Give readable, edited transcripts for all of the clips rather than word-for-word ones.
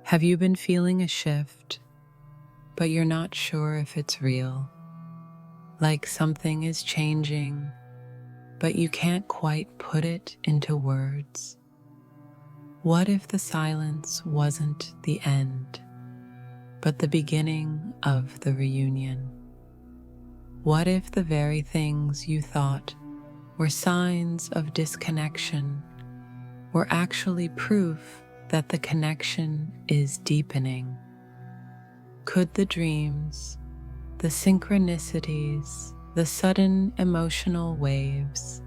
Have you been feeling a shift, but you're not sure if it's real? Like something is changing, but you can't quite put it into words? What if the silence wasn't the end, but the beginning of the reunion? What if the very things you thought were signs of disconnection were actually proof that the connection is deepening? Could the dreams, the synchronicities, the sudden emotional waves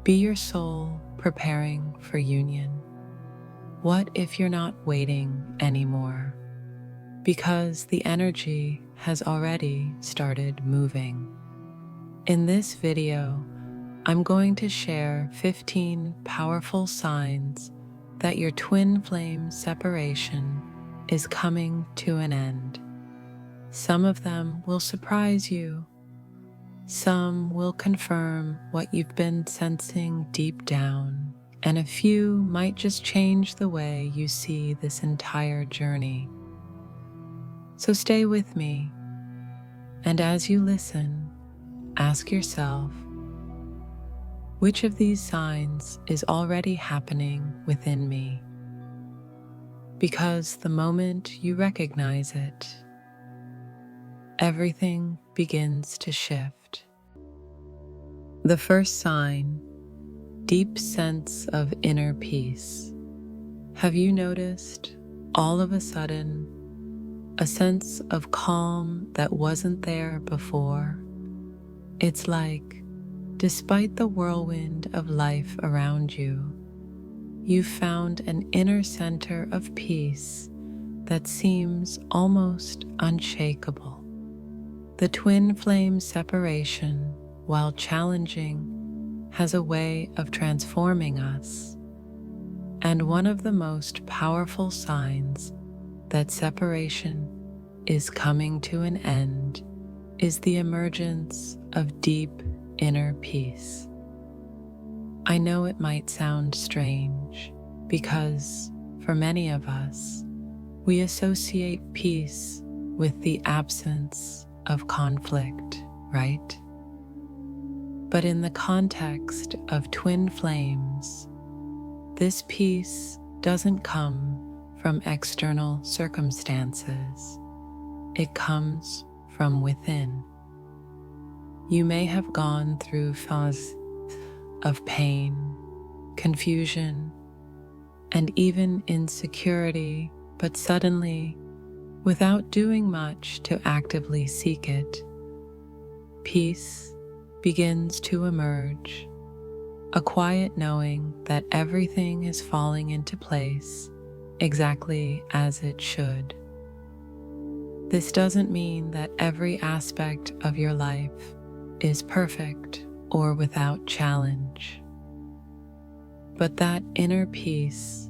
be your soul preparing for union? What if you're not waiting anymore? Because the energy has already started moving. In this video, I'm going to share 15 powerful signs that your twin flame separation is coming to an end. Some of them will surprise you. Some will confirm what you've been sensing deep down, and a few might just change the way you see this entire journey. So stay with me, and as you listen, ask yourself, which of these signs is already happening within me? Because the moment you recognize it, everything begins to shift. The first sign, deep sense of inner peace. Have you noticed, all of a sudden, a sense of calm that wasn't there before? It's like, despite the whirlwind of life around you, you've found an inner center of peace that seems almost unshakable. The twin flame separation, while challenging, has a way of transforming us. And one of the most powerful signs that separation is coming to an end is the emergence of deep inner peace. I know it might sound strange because, for many of us, we associate peace with the absence of conflict, right? But in the context of twin flames, this peace doesn't come from external circumstances. It comes from within. You may have gone through phases of pain, confusion, and even insecurity, but suddenly, without doing much to actively seek it, peace begins to emerge, a quiet knowing that everything is falling into place exactly as it should. This doesn't mean that every aspect of your life is perfect or without challenge. But that inner peace,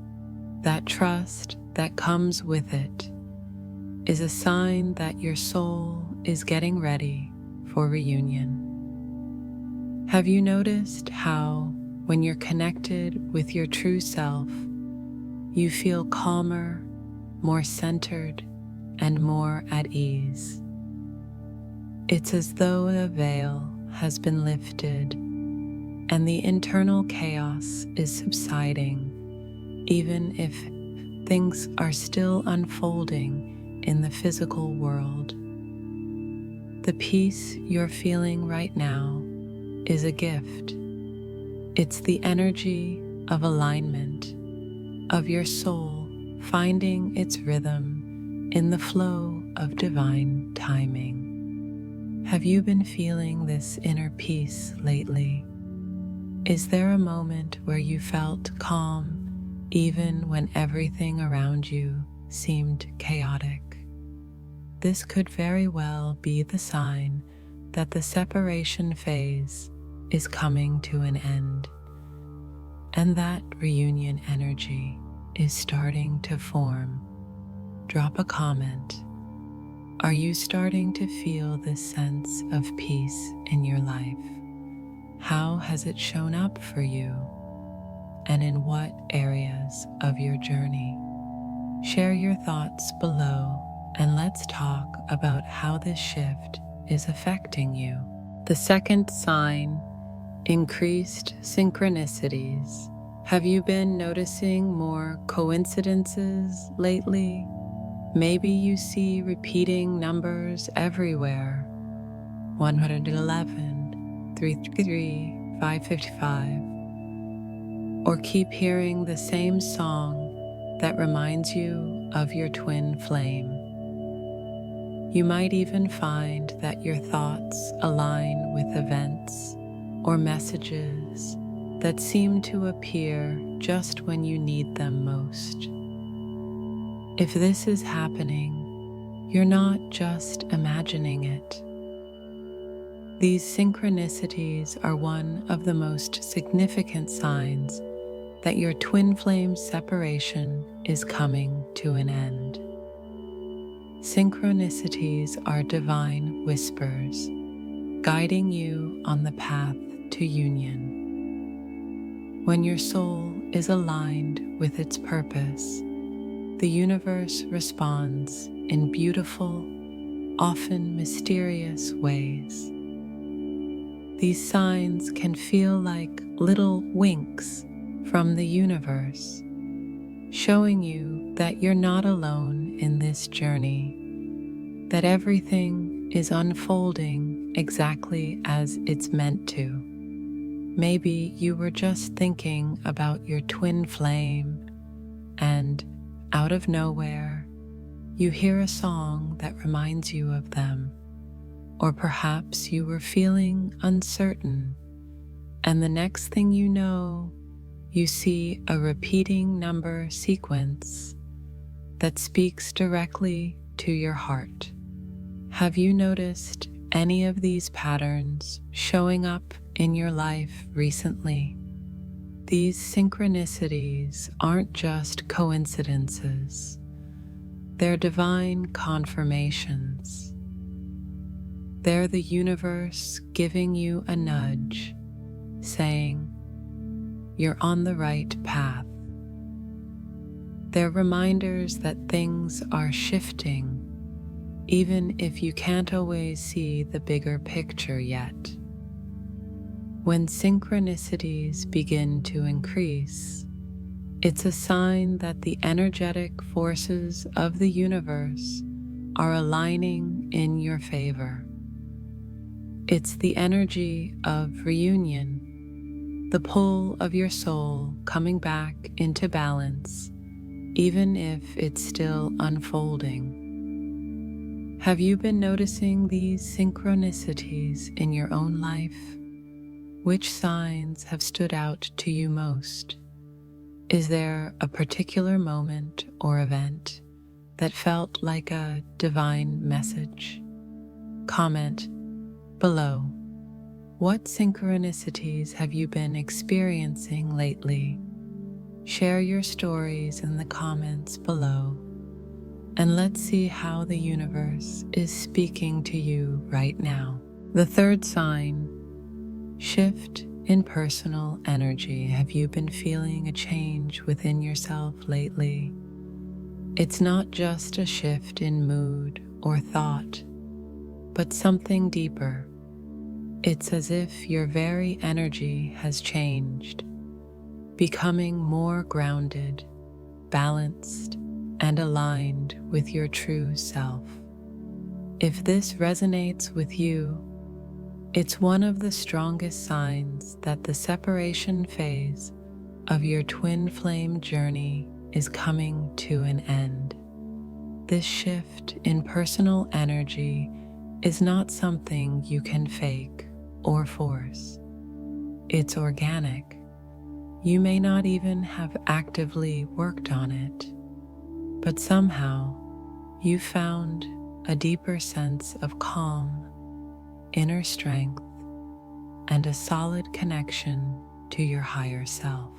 that trust that comes with it, is a sign that your soul is getting ready for reunion. Have you noticed how, when you're connected with your true self, you feel calmer, more centered, and more at ease? It's as though a veil has been lifted and the internal chaos is subsiding, even if things are still unfolding in the physical world. The peace you're feeling right now is a gift. It's the energy of alignment, of your soul finding its rhythm in the flow of divine timing. Have you been feeling this inner peace lately? Is there a moment where you felt calm even when everything around you seemed chaotic? This could very well be the sign that the separation phase is coming to an end, and that reunion energy is starting to form. Drop a comment. Are you starting to feel this sense of peace in your life? How has it shown up for you? And in what areas of your journey? Share your thoughts below and let's talk about how this shift is affecting you. The second sign, increased synchronicities. Have you been noticing more coincidences lately? Maybe you see repeating numbers everywhere: 111, 333, 555, or keep hearing the same song that reminds you of your twin flame. You might even find that your thoughts align with events or messages that seem to appear just when you need them most. If this is happening, you're not just imagining it. These synchronicities are one of the most significant signs that your twin flame separation is coming to an end. Synchronicities are divine whispers, guiding you on the path to union. When your soul is aligned with its purpose, the universe responds in beautiful, often mysterious ways. These signs can feel like little winks from the universe, showing you that you're not alone in this journey, that everything is unfolding exactly as it's meant to. Maybe you were just thinking about your twin flame, and out of nowhere, you hear a song that reminds you of them. Or perhaps you were feeling uncertain, and the next thing you know, you see a repeating number sequence that speaks directly to your heart. Have you noticed any of these patterns showing up in your life recently? These synchronicities aren't just coincidences, they're divine confirmations. They're the universe giving you a nudge, saying, "You're on the right path." They're reminders that things are shifting, even if you can't always see the bigger picture yet. When synchronicities begin to increase, it's a sign that the energetic forces of the universe are aligning in your favor. It's the energy of reunion, the pull of your soul coming back into balance, even if it's still unfolding. Have you been noticing these synchronicities in your own life? Which signs have stood out to you most? Is there a particular moment or event that felt like a divine message? Comment below. What synchronicities have you been experiencing lately? Share your stories in the comments below, and let's see how the universe is speaking to you right now. The third sign, shift in personal energy. Have you been feeling a change within yourself lately? It's not just a shift in mood or thought, but something deeper. It's as if your very energy has changed, becoming more grounded, balanced, and aligned with your true self. If this resonates with you, it's one of the strongest signs that the separation phase of your twin flame journey is coming to an end. This shift in personal energy is not something you can fake or force. It's organic. You may not even have actively worked on it, but somehow you found a deeper sense of calm, inner strength, and a solid connection to your higher self.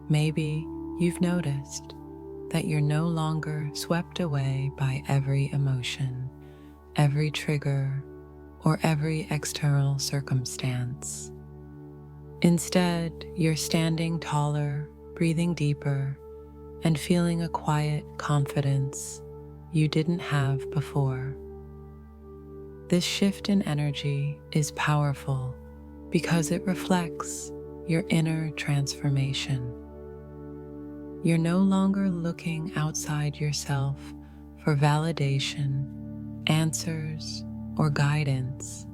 Maybe you've noticed that you're no longer swept away by every emotion, every trigger, or every external circumstance. Instead, you're standing taller, breathing deeper, and feeling a quiet confidence you didn't have before. This shift in energy is powerful because it reflects your inner transformation. You're no longer looking outside yourself for validation, answers, or guidance.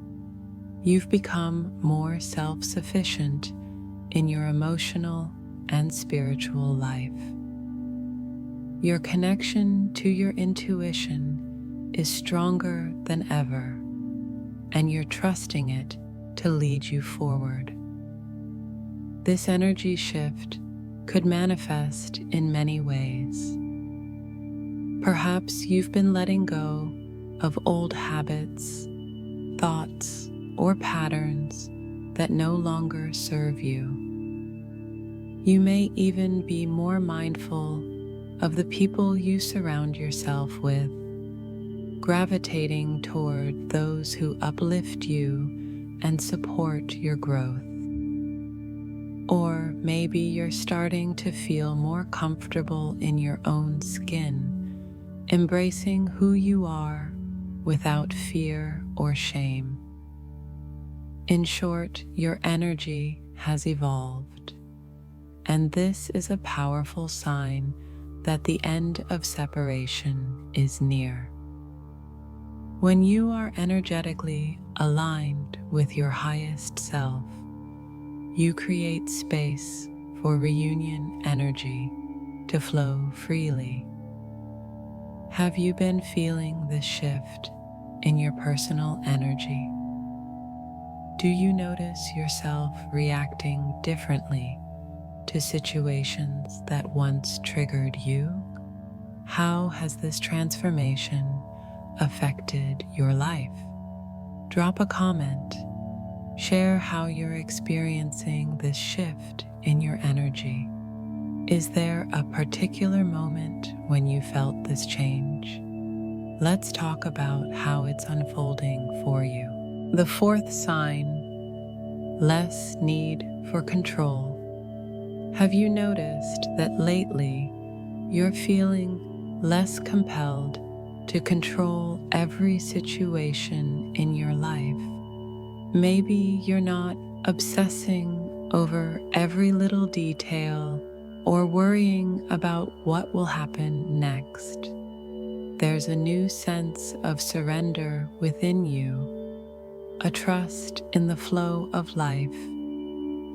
You've become more self-sufficient in your emotional and spiritual life. Your connection to your intuition is stronger than ever, and you're trusting it to lead you forward. This energy shift could manifest in many ways. Perhaps you've been letting go of old habits, thoughts, or patterns that no longer serve you. You may even be more mindful of the people you surround yourself with, gravitating toward those who uplift you and support your growth. Or maybe you're starting to feel more comfortable in your own skin, embracing who you are without fear or shame. In short, your energy has evolved, and this is a powerful sign that the end of separation is near. When you are energetically aligned with your highest self, you create space for reunion energy to flow freely. Have you been feeling this shift in your personal energy? Do you notice yourself reacting differently to situations that once triggered you? How has this transformation affected your life? Drop a comment. Share how you're experiencing this shift in your energy. Is there a particular moment when you felt this change? Let's talk about how it's unfolding for you. The fourth sign, less need for control. Have you noticed that lately you're feeling less compelled to control every situation in your life? Maybe you're not obsessing over every little detail or worrying about what will happen next. There's a new sense of surrender within you, a trust in the flow of life,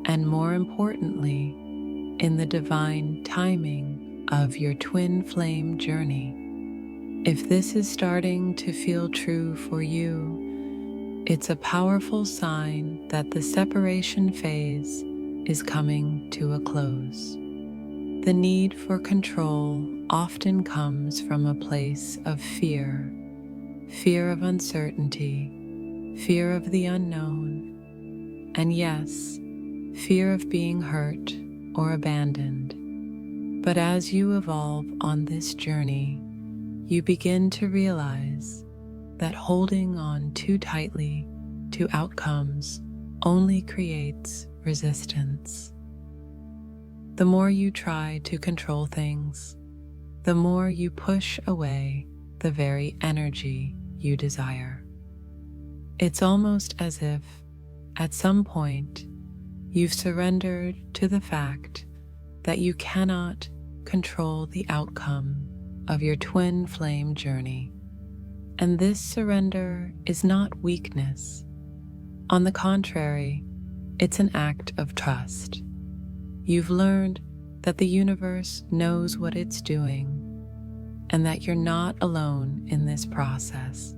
and more importantly, in the divine timing of your twin flame journey. If this is starting to feel true for you, it's a powerful sign that the separation phase is coming to a close. The need for control often comes from a place of fear, fear of uncertainty, fear of the unknown, and yes, fear of being hurt or abandoned. But as you evolve on this journey, you begin to realize that holding on too tightly to outcomes only creates resistance. The more you try to control things, the more you push away the very energy you desire. It's almost as if, at some point, you've surrendered to the fact that you cannot control the outcome of your twin flame journey. And this surrender is not weakness. On the contrary, it's an act of trust. You've learned that the universe knows what it's doing and that you're not alone in this process.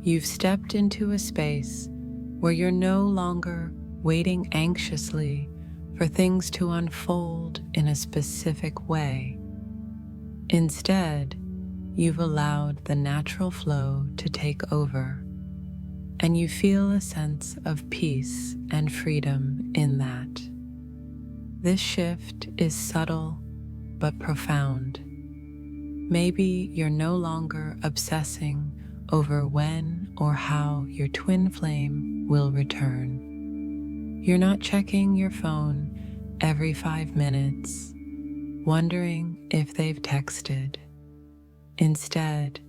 You've stepped into a space where you're no longer waiting anxiously for things to unfold in a specific way. Instead, you've allowed the natural flow to take over, and you feel a sense of peace and freedom in that. This shift is subtle but profound. Maybe you're no longer obsessing over when or how your twin flame will return. You're not checking your phone every 5 minutes, wondering if they've texted. Instead,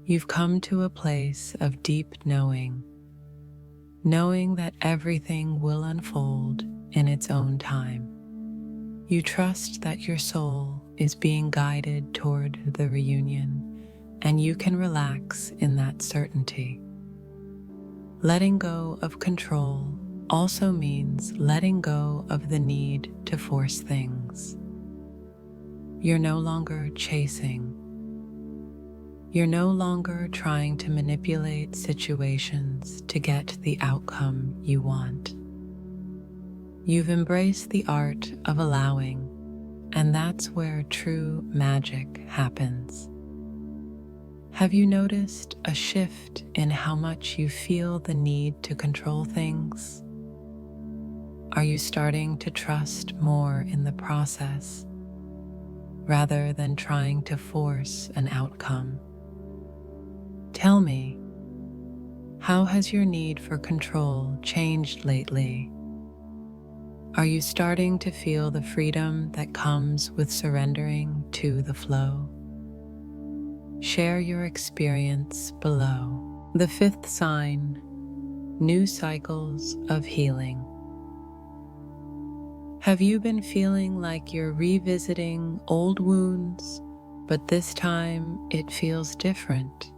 you've come to a place of deep knowing, knowing that everything will unfold in its own time. You trust that your soul is being guided toward the reunion, and you can relax in that certainty. Letting go of control also means letting go of the need to force things. You're no longer chasing. You're no longer trying to manipulate situations to get the outcome you want. You've embraced the art of allowing, and that's where true magic happens. Have you noticed a shift in how much you feel the need to control things? Are you starting to trust more in the process rather than trying to force an outcome? Tell me, how has your need for control changed lately? Are you starting to feel the freedom that comes with surrendering to the flow? Share your experience below. The fifth sign, new cycles of healing. Have you been feeling like you're revisiting old wounds, but this time it feels different?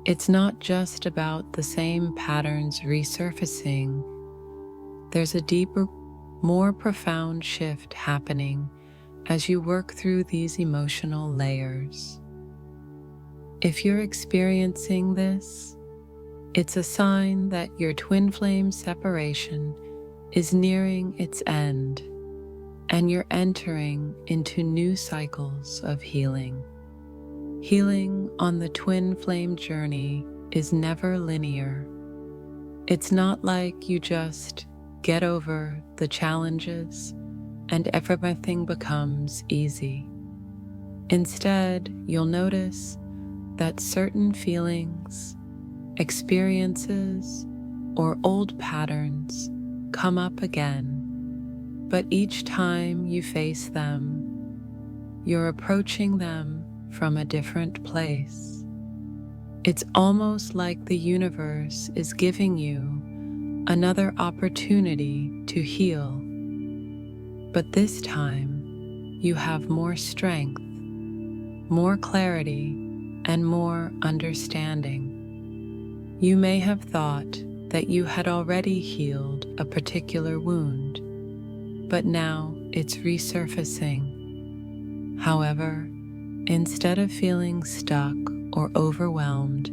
It's not just about the same patterns resurfacing. There's a deeper, more profound shift happening as you work through these emotional layers. If you're experiencing this, it's a sign that your twin flame separation is nearing its end, and you're entering into new cycles of healing. Healing on the twin flame journey is never linear. It's not like you just get over the challenges and everything becomes easy. Instead, you'll notice that certain feelings, experiences, or old patterns come up again, but each time you face them, you're approaching them from a different place. It's almost like the universe is giving you another opportunity to heal, but this time you have more strength, more clarity, and more understanding. You may have thought that you had already healed a particular wound, but now it's resurfacing. However, instead of feeling stuck or overwhelmed,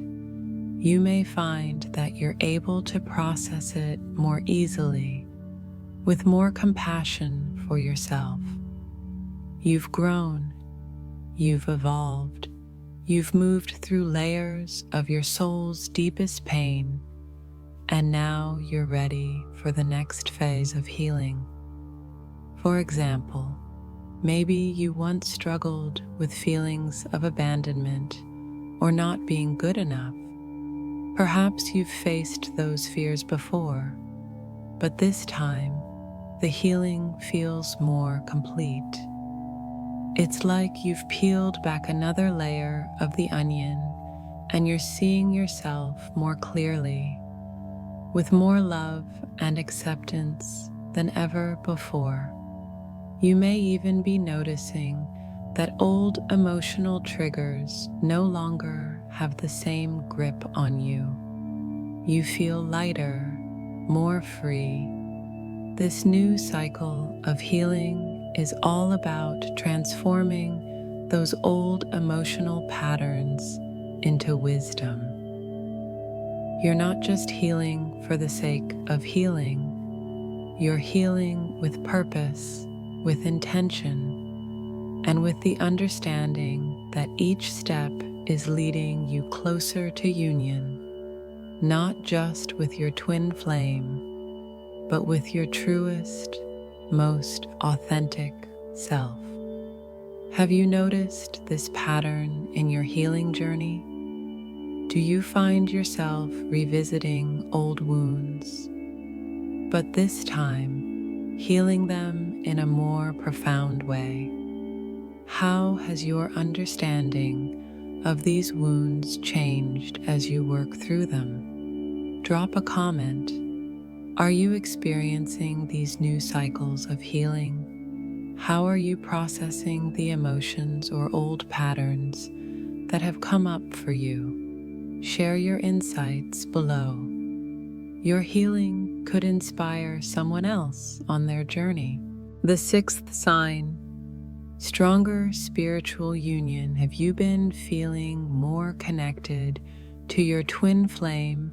you may find that you're able to process it more easily, with more compassion for yourself. You've grown, you've evolved, you've moved through layers of your soul's deepest pain, and now you're ready for the next phase of healing. For example, maybe you once struggled with feelings of abandonment or not being good enough. Perhaps you've faced those fears before, but this time, the healing feels more complete. It's like you've peeled back another layer of the onion, and you're seeing yourself more clearly, with more love and acceptance than ever before. You may even be noticing that old emotional triggers no longer have the same grip on you. You feel lighter, more free. This new cycle of healing is all about transforming those old emotional patterns into wisdom. You're not just healing for the sake of healing. You're healing with purpose, with intention, and with the understanding that each step is leading you closer to union, not just with your twin flame, but with your truest, most authentic self. Have you noticed this pattern in your healing journey? Do you find yourself revisiting old wounds, but this time healing them in a more profound way? How has your understanding of these wounds changed as you work through them? Drop a comment. Are you experiencing these new cycles of healing? How are you processing the emotions or old patterns that have come up for you? Share your insights below. Your healing could inspire someone else on their journey. The sixth sign, stronger spiritual union. Have you been feeling more connected to your twin flame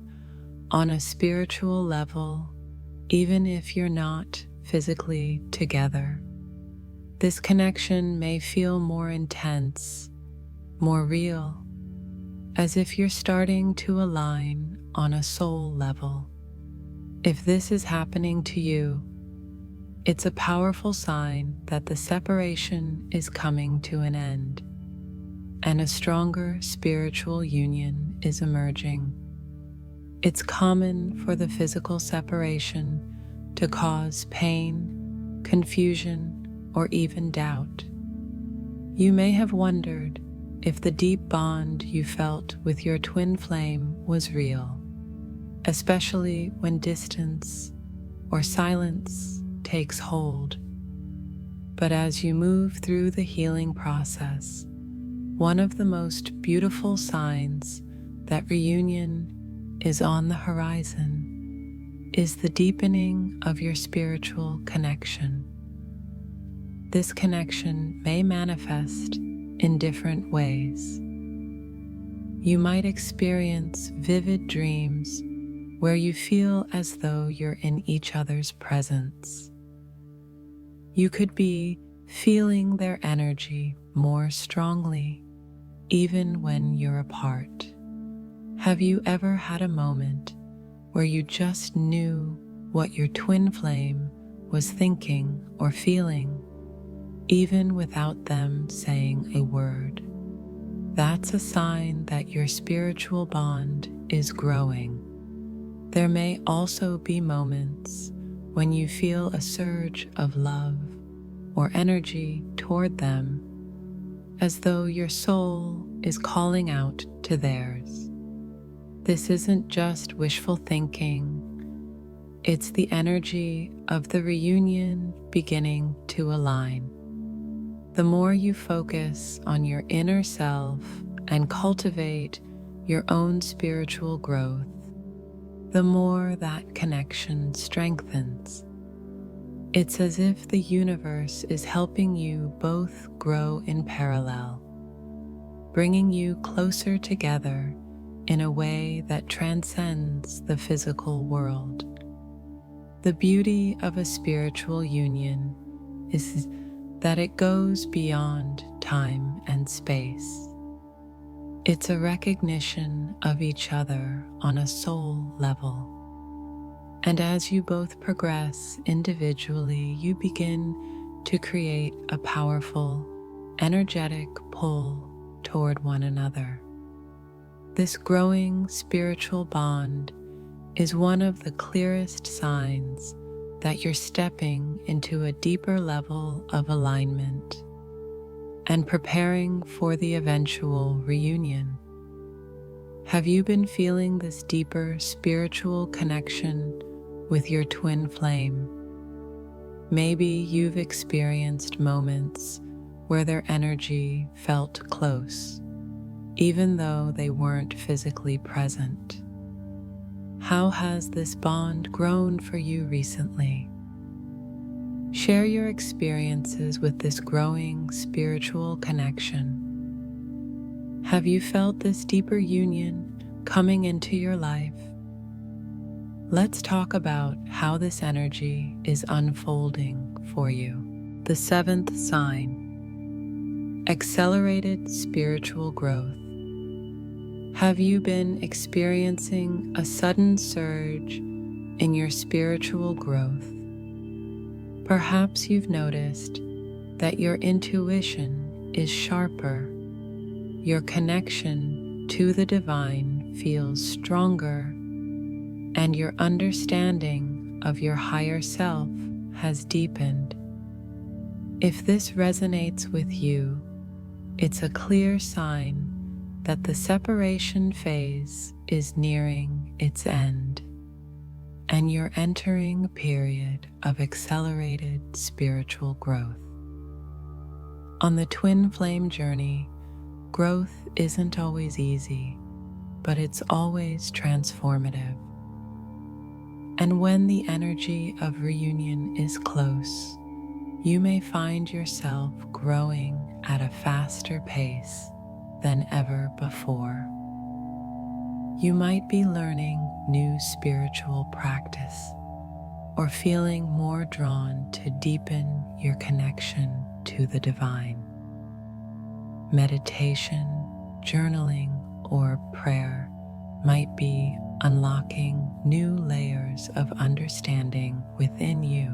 on a spiritual level, even if you're not physically together? This connection may feel more intense, more real, as if you're starting to align on a soul level. If this is happening to you, it's a powerful sign that the separation is coming to an end, and a stronger spiritual union is emerging. It's common for the physical separation to cause pain, confusion, or even doubt. You may have wondered if the deep bond you felt with your twin flame was real, especially when distance or silence takes hold. But as you move through the healing process, one of the most beautiful signs that reunion is on the horizon is the deepening of your spiritual connection. This connection may manifest in different ways. You might experience vivid dreams where you feel as though you're in each other's presence. You could be feeling their energy more strongly, even when you're apart. Have you ever had a moment where you just knew what your twin flame was thinking or feeling, even without them saying a word? That's a sign that your spiritual bond is growing. There may also be moments when you feel a surge of love or energy toward them, as though your soul is calling out to theirs. This isn't just wishful thinking, it's the energy of the reunion beginning to align. The more you focus on your inner self and cultivate your own spiritual growth, the more that connection strengthens. It's as if the universe is helping you both grow in parallel, bringing you closer together in a way that transcends the physical world. The beauty of a spiritual union is that it goes beyond time and space. It's a recognition of each other on a soul level. And as you both progress individually, you begin to create a powerful, energetic pull toward one another. This growing spiritual bond is one of the clearest signs that you're stepping into a deeper level of alignment and preparing for the eventual reunion. Have you been feeling this deeper spiritual connection with your twin flame? Maybe you've experienced moments where their energy felt close, even though they weren't physically present. How has this bond grown for you recently? Share your experiences with this growing spiritual connection. Have you felt this deeper union coming into your life? Let's talk about how this energy is unfolding for you. The seventh sign, accelerated spiritual growth. Have you been experiencing a sudden surge in your spiritual growth? Perhaps you've noticed that your intuition is sharper, your connection to the divine feels stronger, and your understanding of your higher self has deepened. If this resonates with you, it's a clear sign that the separation phase is nearing its end, and you're entering a period of accelerated spiritual growth. On the twin flame journey, growth isn't always easy, but it's always transformative. And when the energy of reunion is close, you may find yourself growing at a faster pace than ever before. You might be learning new spiritual practice or feeling more drawn to deepen your connection to the divine. Meditation, journaling, or prayer might be unlocking new layers of understanding within you.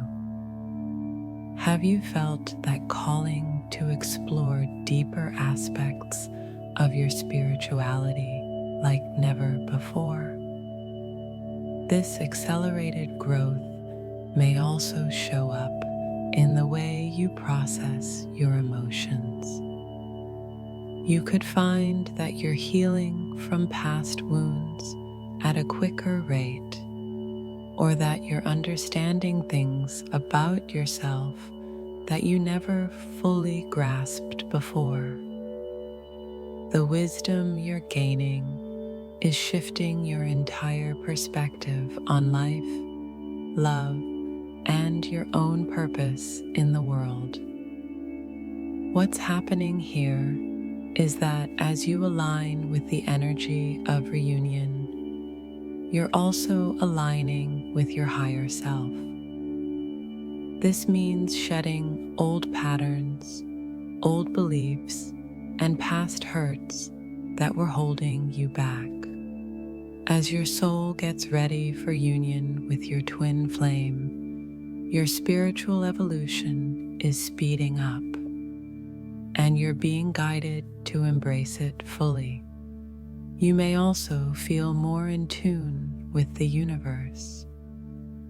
Have you felt that calling to explore deeper aspects of your spirituality like never before? This accelerated growth may also show up in the way you process your emotions. You could find that you're healing from past wounds at a quicker rate, or that you're understanding things about yourself that you never fully grasped before. The wisdom you're gaining is shifting your entire perspective on life, love, and your own purpose in the world. What's happening here is that as you align with the energy of reunion, you're also aligning with your higher self. This means shedding old patterns, old beliefs, and past hurts that were holding you back. As your soul gets ready for union with your twin flame, your spiritual evolution is speeding up, and you're being guided to embrace it fully. You may also feel more in tune with the universe.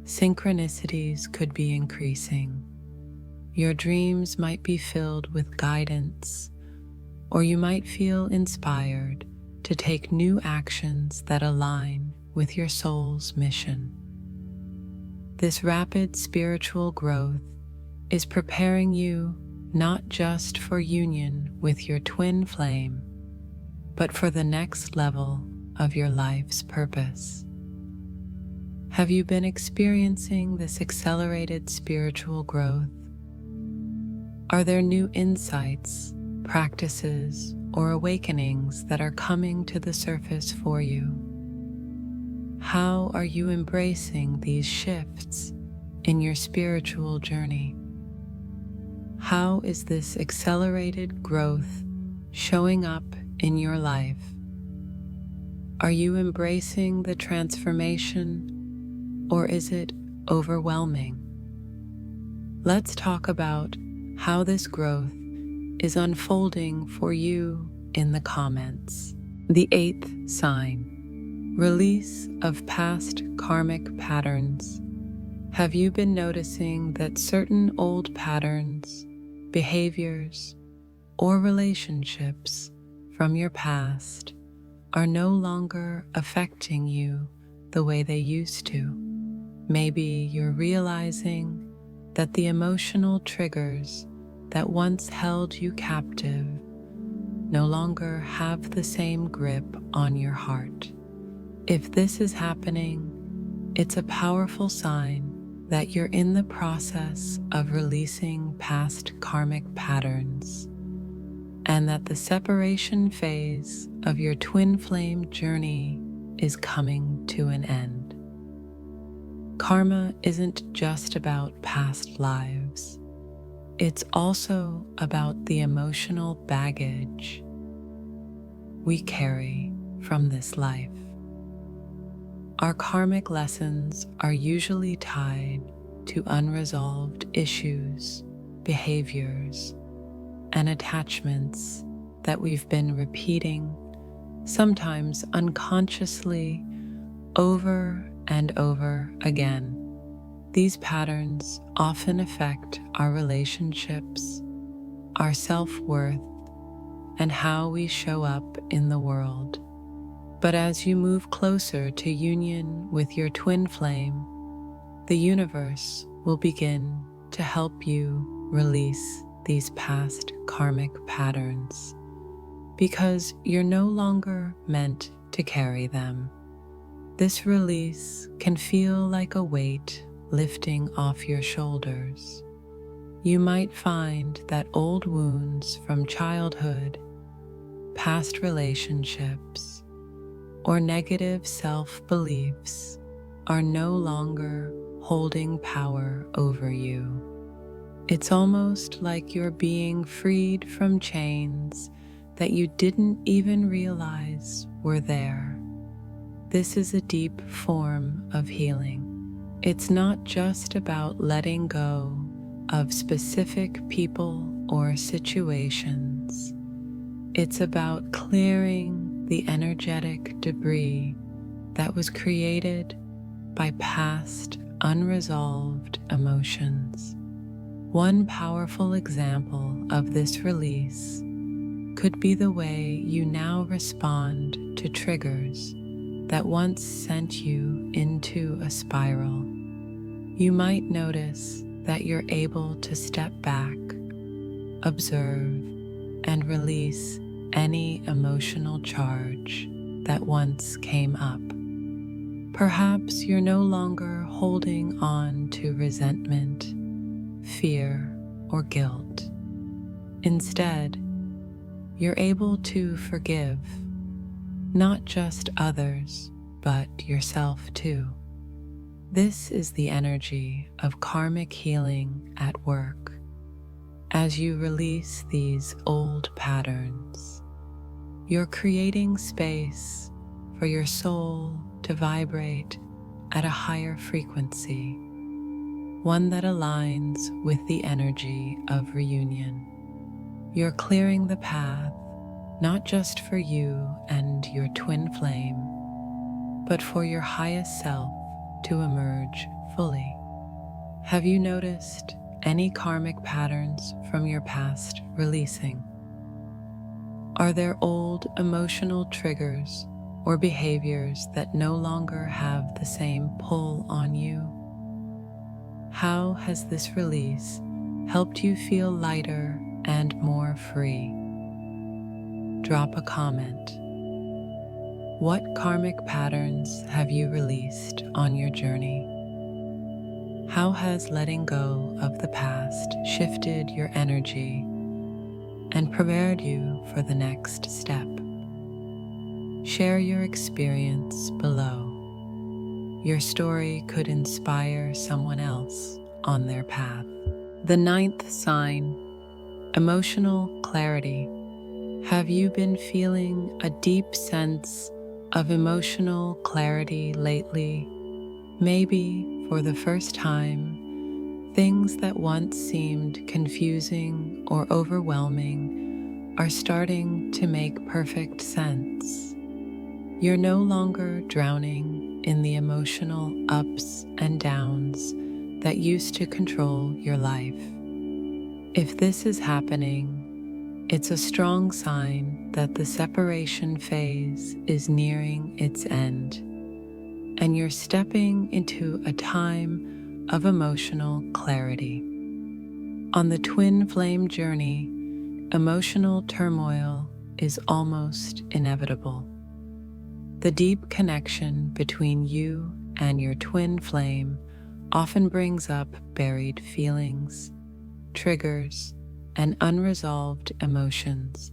Synchronicities could be increasing. Your dreams might be filled with guidance, or you might feel inspired to take new actions that align with your soul's mission. This rapid spiritual growth is preparing you not just for union with your twin flame, but for the next level of your life's purpose. Have you been experiencing this accelerated spiritual growth? Are there new insights, practices, or awakenings that are coming to the surface for you? How are you embracing these shifts in your spiritual journey? How is this accelerated growth showing up in your life? Are you embracing the transformation, or is it overwhelming? Let's talk about how this growth is unfolding for you in the comments. The 8th sign: release of past karmic patterns. Have you been noticing that certain old patterns, behaviors, or relationships from your past are no longer affecting you the way they used to? Maybe you're realizing that the emotional triggers that once held you captive no longer have the same grip on your heart. If this is happening, it's a powerful sign that you're in the process of releasing past karmic patterns, and that the separation phase of your twin flame journey is coming to an end. Karma isn't just about past lives. It's also about the emotional baggage we carry from this life. Our karmic lessons are usually tied to unresolved issues, behaviors, and attachments that we've been repeating, sometimes unconsciously, over and over again. These patterns often affect our relationships, our self-worth, and how we show up in the world. But as you move closer to union with your twin flame, the universe will begin to help you release these past karmic patterns, because you're no longer meant to carry them. This release can feel like a weight lifting off your shoulders. You might find that old wounds from childhood, past relationships, or negative self-beliefs are no longer holding power over you. It's almost like you're being freed from chains that you didn't even realize were there. This is a deep form of healing. It's not just about letting go of specific people or situations. It's about clearing the energetic debris that was created by past unresolved emotions. One powerful example of this release could be the way you now respond to triggers that once sent you into a spiral. You might notice that you're able to step back, observe, and release any emotional charge that once came up. Perhaps you're no longer holding on to resentment, fear, or guilt. Instead, you're able to forgive, not just others, but yourself too. This is the energy of karmic healing at work. As you release these old patterns, you're creating space for your soul to vibrate at a higher frequency, one that aligns with the energy of reunion. You're clearing the path, not just for you and your twin flame, but for your highest self to emerge fully. Have you noticed any karmic patterns from your past releasing? Are there old emotional triggers or behaviors that no longer have the same pull on you? How has this release helped you feel lighter and more free? Drop a comment. What karmic patterns have you released on your journey? How has letting go of the past shifted your energy and prepared you for the next step? Share your experience below. Your story could inspire someone else on their path. The 9th sign, emotional clarity. Have you been feeling a deep sense of emotional clarity lately? Maybe for the first time, things that once seemed confusing or overwhelming are starting to make perfect sense. You're no longer drowning in the emotional ups and downs that used to control your life. If this is happening, it's a strong sign that the separation phase is nearing its end, and you're stepping into a time of emotional clarity. On the twin flame journey, emotional turmoil is almost inevitable. The deep connection between you and your twin flame often brings up buried feelings, triggers, and unresolved emotions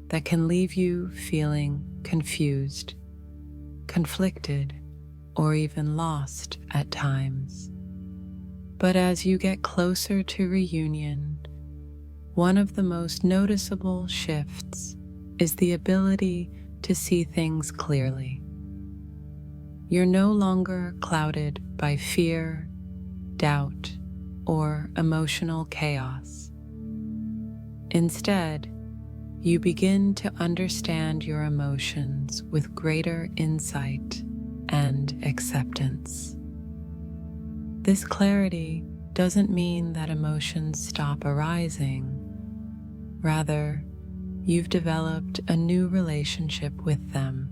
that can leave you feeling confused, conflicted, or even lost at times. But as you get closer to reunion, one of the most noticeable shifts is the ability to see things clearly. You're no longer clouded by fear, doubt, or emotional chaos. Instead, you begin to understand your emotions with greater insight and acceptance. This clarity doesn't mean that emotions stop arising. Rather, you've developed a new relationship with them.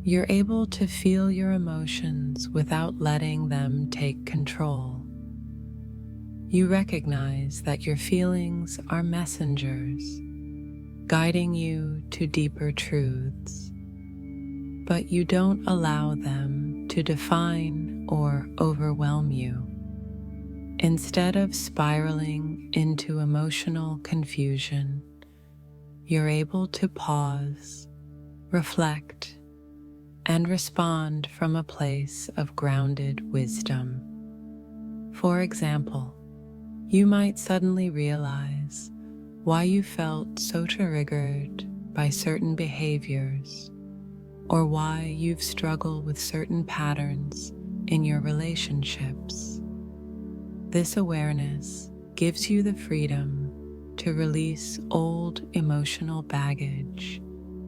You're able to feel your emotions without letting them take control. You recognize that your feelings are messengers, guiding you to deeper truths, but you don't allow them to define or overwhelm you. Instead of spiraling into emotional confusion, you're able to pause, reflect, and respond from a place of grounded wisdom. For example, you might suddenly realize why you felt so triggered by certain behaviors, or why you've struggled with certain patterns in your relationships. This awareness gives you the freedom to release old emotional baggage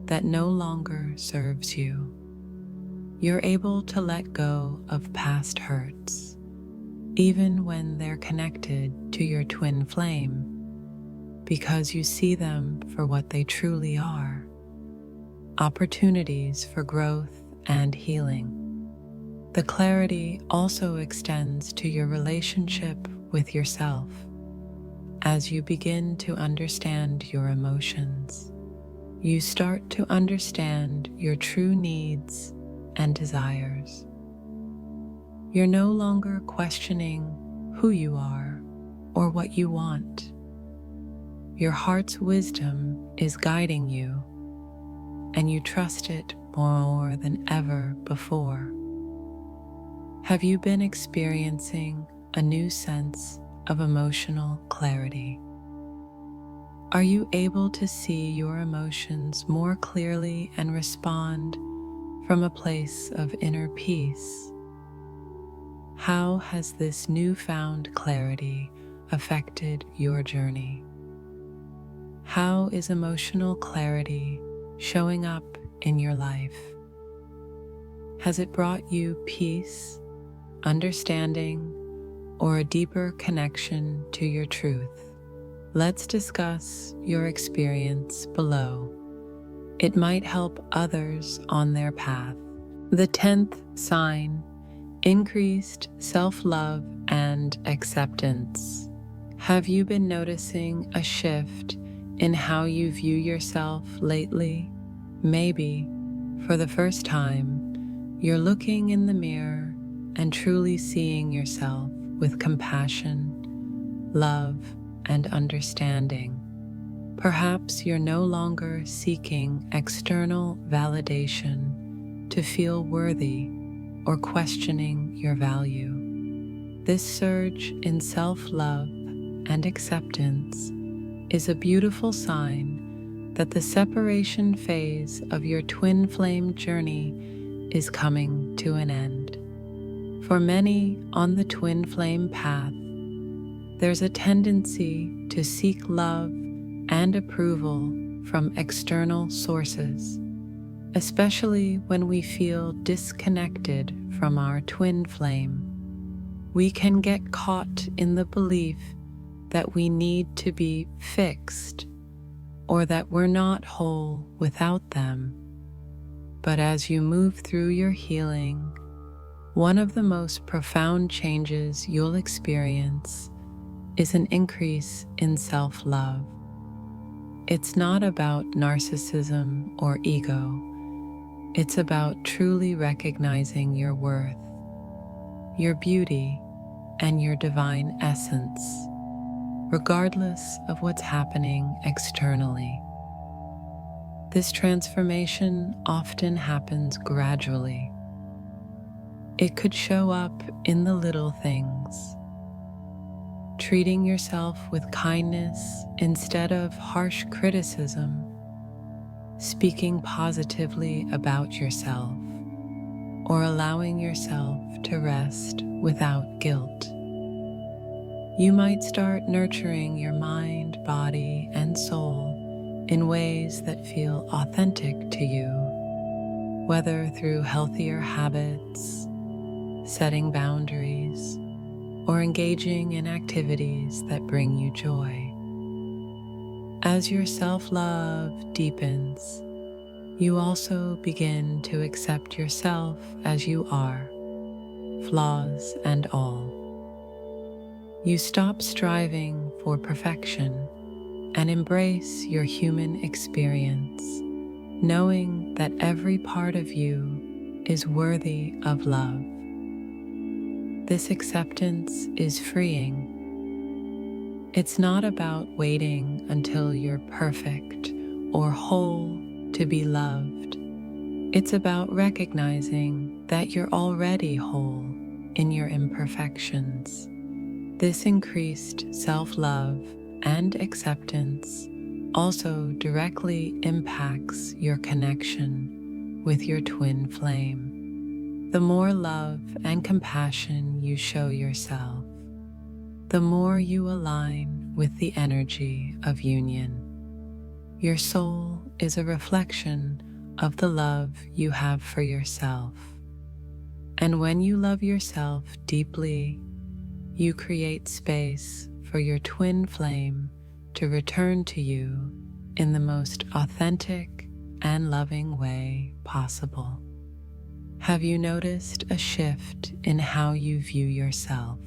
that no longer serves you. You're able to let go of past hurts, even when they're connected to your twin flame, because you see them for what they truly are: opportunities for growth and healing. The clarity also extends to your relationship with yourself. As you begin to understand your emotions, you start to understand your true needs and desires. You're no longer questioning who you are or what you want. Your heart's wisdom is guiding you, and you trust it more than ever before. Have you been experiencing a new sense of emotional clarity? Are you able to see your emotions more clearly and respond from a place of inner peace? How has this newfound clarity affected your journey? How is emotional clarity showing up in your life? Has it brought you peace, understanding, or a deeper connection to your truth? Let's discuss your experience below. It might help others on their path. The 10th sign: increased self-love and acceptance. Have you been noticing a shift in how you view yourself lately? Maybe, for the first time, you're looking in the mirror and truly seeing yourself with compassion, love, and understanding. Perhaps you're no longer seeking external validation to feel worthy or questioning your value. This surge in self-love and acceptance is a beautiful sign that the separation phase of your twin flame journey is coming to an end. For many on the twin flame path, there's a tendency to seek love and approval from external sources, especially when we feel disconnected from our twin flame. We can get caught in the belief that we need to be fixed or that we're not whole without them. But as you move through your healing, one of the most profound changes you'll experience is an increase in self-love. It's not about narcissism or ego. It's about truly recognizing your worth, your beauty, and your divine essence, regardless of what's happening externally. This transformation often happens gradually. It could show up in the little things: treating yourself with kindness instead of harsh criticism, speaking positively about yourself, or allowing yourself to rest without guilt. You might start nurturing your mind, body, and soul in ways that feel authentic to you, whether through healthier habits, setting boundaries, or engaging in activities that bring you joy. As your self-love deepens, you also begin to accept yourself as you are, flaws and all. You stop striving for perfection and embrace your human experience, knowing that every part of you is worthy of love. This acceptance is freeing. It's not about waiting until you're perfect or whole to be loved. It's about recognizing that you're already whole in your imperfections. This increased self-love and acceptance also directly impacts your connection with your twin flame. The more love and compassion you show yourself, the more you align with the energy of union. Your soul is a reflection of the love you have for yourself. And when you love yourself deeply, you create space for your twin flame to return to you in the most authentic and loving way possible. Have you noticed a shift in how you view yourself?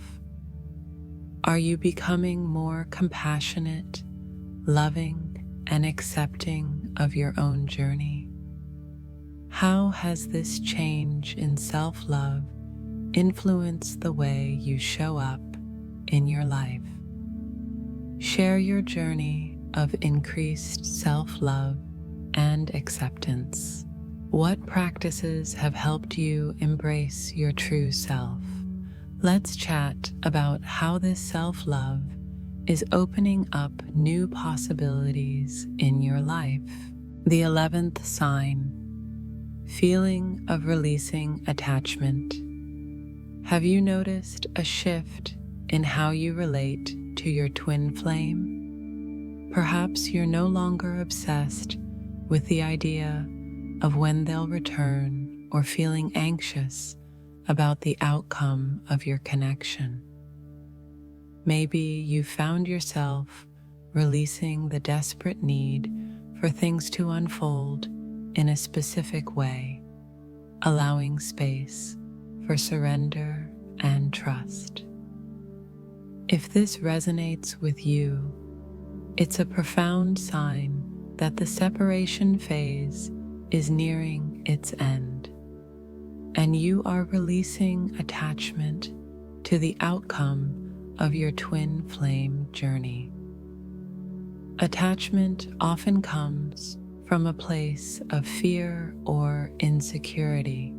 Are you becoming more compassionate, loving, and accepting of your own journey? How has this change in self-love influenced the way you show up in your life? Share your journey of increased self-love and acceptance. What practices have helped you embrace your true self? Let's chat about how this self-love is opening up new possibilities in your life. The 11th sign, feeling of releasing attachment. Have you noticed a shift in how you relate to your twin flame? Perhaps you're no longer obsessed with the idea of when they'll return or feeling anxious about the outcome of your connection. Maybe you found yourself releasing the desperate need for things to unfold in a specific way, allowing space for surrender and trust. If this resonates with you, it's a profound sign that the separation phase is nearing its end, and you are releasing attachment to the outcome of your twin flame journey. Attachment often comes from a place of fear or insecurity.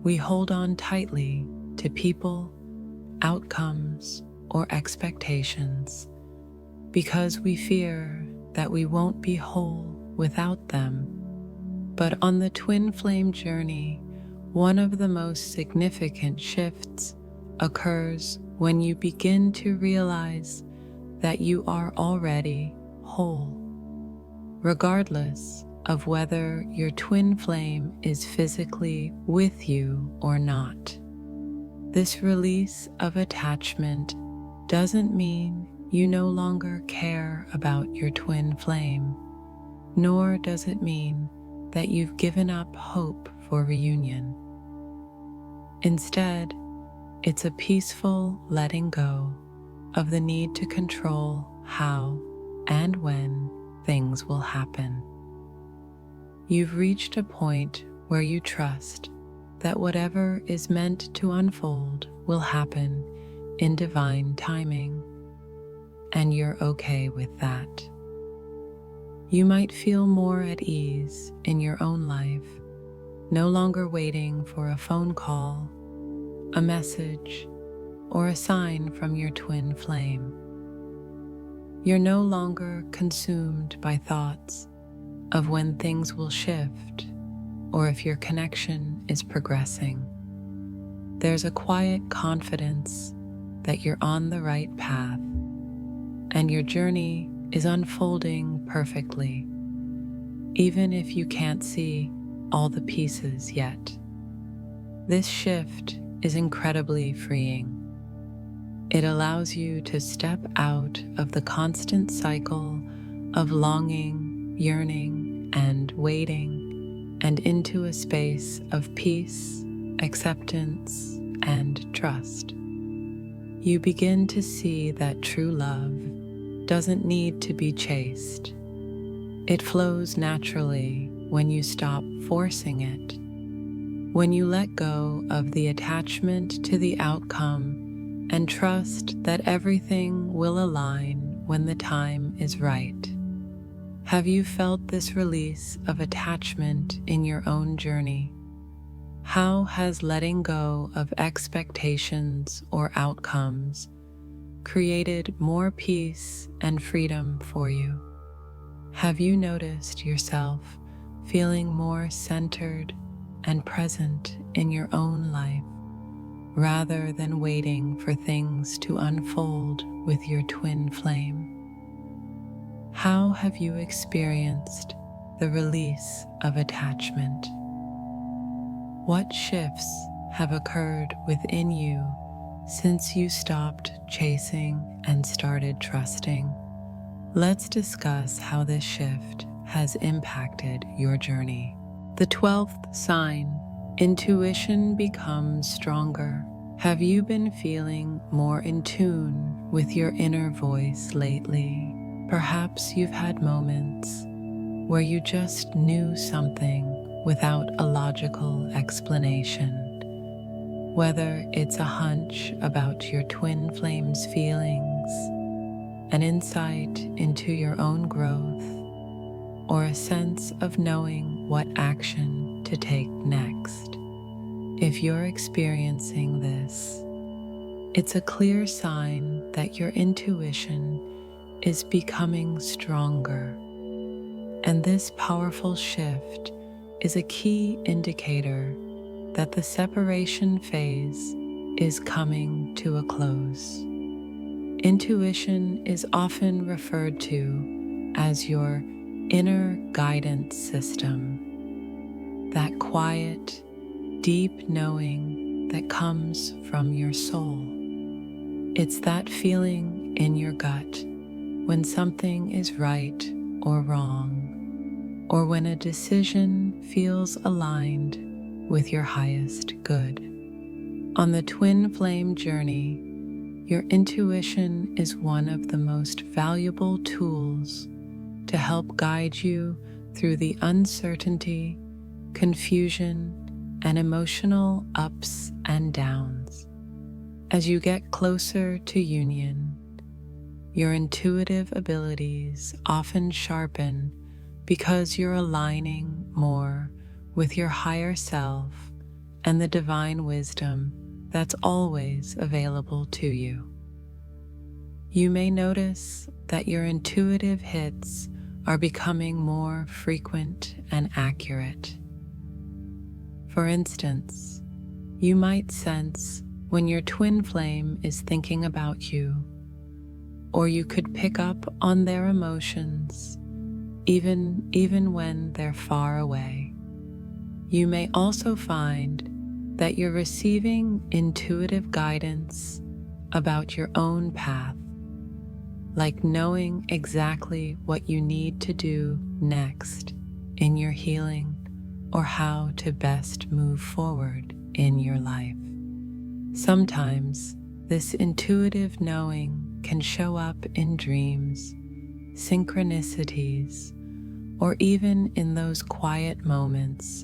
We hold on tightly to people, outcomes, or expectations because we fear that we won't be whole without them. But on the twin flame journey, one of the most significant shifts occurs when you begin to realize that you are already whole, regardless of whether your twin flame is physically with you or not. This release of attachment doesn't mean you no longer care about your twin flame, nor does it mean that you've given up hope for reunion. Instead, it's a peaceful letting go of the need to control how and when things will happen. You've reached a point where you trust that whatever is meant to unfold will happen in divine timing, and you're okay with that. You might feel more at ease in your own life, no longer waiting for a phone call, a message, or a sign from your twin flame. You're no longer consumed by thoughts of when things will shift or if your connection is progressing. There's a quiet confidence that you're on the right path and your journey is unfolding perfectly, even if you can't see all the pieces yet. This shift is incredibly freeing. It allows you to step out of the constant cycle of longing, yearning, and waiting, and into a space of peace, acceptance, and trust. You begin to see that true love doesn't need to be chased. It flows naturally when you stop forcing it. When you let go of the attachment to the outcome and trust that everything will align when the time is right. Have you felt this release of attachment in your own journey? How has letting go of expectations or outcomes created more peace and freedom for you? Have you noticed yourself feeling more centered and present in your own life, rather than waiting for things to unfold with your twin flame? How have you experienced the release of attachment? What shifts have occurred within you since you stopped chasing and started trusting? Let's discuss how this shift has impacted your journey. The 12th sign, intuition becomes stronger. Have you been feeling more in tune with your inner voice lately? Perhaps you've had moments where you just knew something without a logical explanation. Whether it's a hunch about your twin flame's feelings, an insight into your own growth, or a sense of knowing what action to take next. If you're experiencing this, it's a clear sign that your intuition is becoming stronger. And this powerful shift is a key indicator that the separation phase is coming to a close. Intuition is often referred to as your inner guidance system, that quiet, deep knowing that comes from your soul. It's that feeling in your gut when something is right or wrong, or when a decision feels aligned with your highest good. On the twin flame journey, your intuition is one of the most valuable tools to help guide you through the uncertainty, confusion, and emotional ups and downs. As you get closer to union, your intuitive abilities often sharpen because you're aligning more with your higher self and the divine wisdom that's always available to you. You may notice that your intuitive hits are becoming more frequent and accurate. For instance, you might sense when your twin flame is thinking about you, or you could pick up on their emotions, even when they're far away. You may also find that you're receiving intuitive guidance about your own path, like knowing exactly what you need to do next in your healing or how to best move forward in your life. Sometimes this intuitive knowing can show up in dreams, synchronicities, or even in those quiet moments